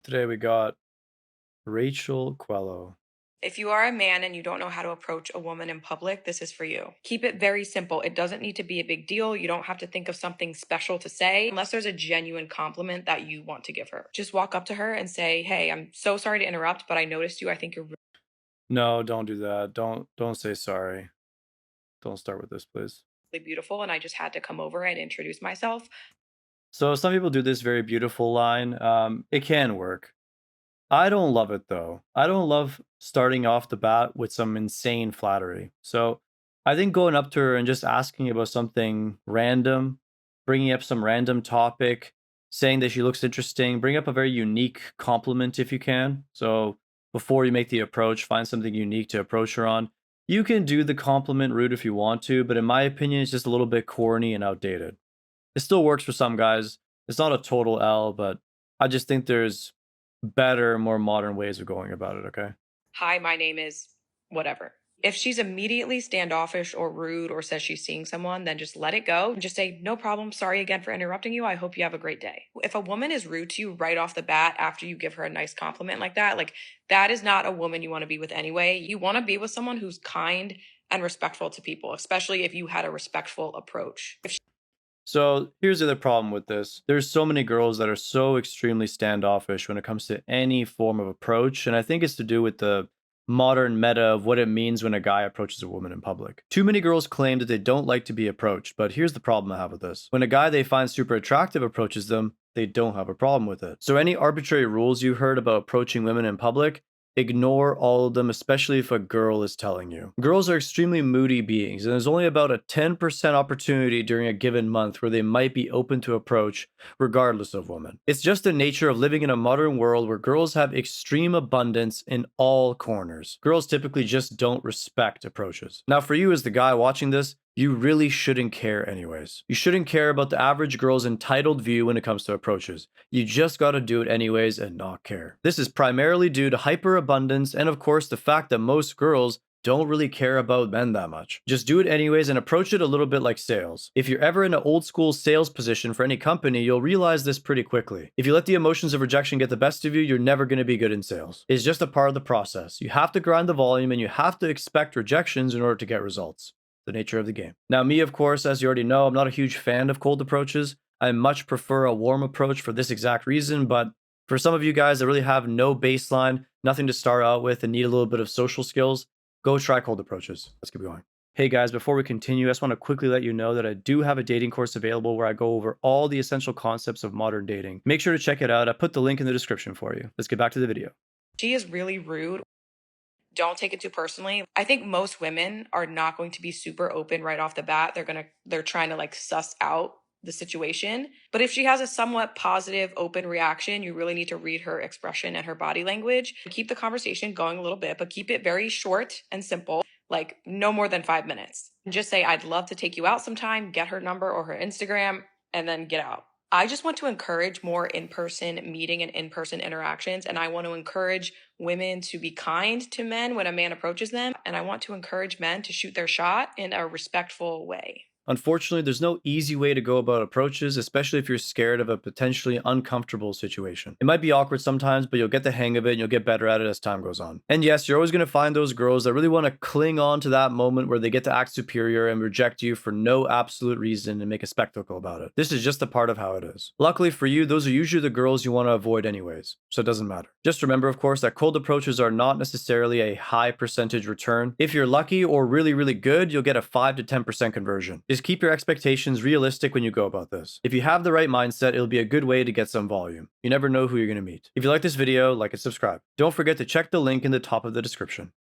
Today we got Rachel Quello. If you are a man and you don't know how to approach a woman in public, this is for you. Keep it very simple. It doesn't need to be a big deal. You don't have to think of something special to say unless there's a genuine compliment that you want to give her. Just walk up to her and say, "Hey, I'm so sorry to interrupt, but I noticed you. I think you're No, don't do that. Don't say sorry. Don't start with this, please. really beautiful and I just had to come over and introduce myself." So some people do this very beautiful line. It can work. I don't love it though. I don't love starting off the bat with some insane flattery. So I think going up to her and just asking about something random, bringing up some random topic, saying that she looks interesting, bring up a very unique compliment if you can. So before you make the approach, find something unique to approach her on. You can do the compliment route if you want to, but in my opinion, it's just a little bit corny and outdated. It still works for some guys. It's not a total L, but I just think there's better, more modern ways of going about it, okay? "Hi, my name is whatever." If she's immediately standoffish or rude or says she's seeing someone, then just let it go and just say, "No problem. Sorry again for interrupting you. I hope you have a great day." If a woman is rude to you right off the bat after you give her a nice compliment like that, that is not a woman you want to be with anyway. You want to be with someone who's kind and respectful to people, especially if you had a respectful approach. If So here's the other problem with this. There's so many girls that are so extremely standoffish when it comes to any form of approach. And I think it's to do with the modern meta of what it means when a guy approaches a woman in public. Too many girls claim that they don't like to be approached, but here's the problem I have with this. When a guy they find super attractive approaches them, they don't have a problem with it. So any arbitrary rules you heard about approaching women in public, ignore all of them, especially if a girl is telling you. Girls are extremely moody beings, and there's only about a 10% opportunity during a given month where they might be open to approach, regardless of women. It's just the nature of living in a modern world where girls have extreme abundance in all corners. Girls typically just don't respect approaches. Now, for you as the guy watching this, you really shouldn't care anyways. You shouldn't care about the average girl's entitled view when it comes to approaches. You just gotta do it anyways and not care. This is primarily due to hyperabundance and, of course, the fact that most girls don't really care about men that much. Just do it anyways and approach it a little bit like sales. If you're ever in an old school sales position for any company, you'll realize this pretty quickly. If you let the emotions of rejection get the best of you, you're never going to be good in sales. It's just a part of the process. You have to grind the volume and you have to expect rejections in order to get results. The nature of the game. Now, me, of course, as you already know, I'm not a huge fan of cold approaches. I much prefer a warm approach for this exact reason, but for some of you guys that really have no baseline, nothing to start out with, and need a little bit of social skills, go try cold approaches. Let's keep going. Hey guys, before we continue, I just want to quickly let you know that I do have a dating course available where I go over all the essential concepts of modern dating. Make sure to check it out. I put the link in the description for you. Let's get back to the video. she is really rude, don't take it too personally. I think most women are not going to be super open right off the bat. They're trying to suss out the situation. But if she has a somewhat positive, open reaction, you really need to read her expression and her body language. Keep the conversation going a little bit, but keep it very short and simple, like no more than 5 minutes. Just say, "I'd love to take you out sometime," get her number or her Instagram, and then get out. I just want to encourage more in person meeting and in person interactions. And I want to encourage women to be kind to men when a man approaches them. And I want to encourage men to shoot their shot in a respectful way. Unfortunately, there's no easy way to go about approaches, especially if you're scared of a potentially uncomfortable situation. It might be awkward sometimes, but you'll get the hang of it and you'll get better at it as time goes on. And yes, you're always going to find those girls that really want to cling on to that moment where they get to act superior and reject you for no absolute reason and make a spectacle about it. This is just a part of how it is. Luckily for you, those are usually the girls you want to avoid anyways, so it doesn't matter. Just remember, of course, that cold approaches are not necessarily a high percentage return. If you're lucky or really, really good, you'll get a 5 to 10% conversion. Just keep your expectations realistic when you go about this. If you have the right mindset, it'll be a good way to get some volume. You never know who you're going to meet. If you like this video, like and subscribe. Don't forget to check the link in the top of the description.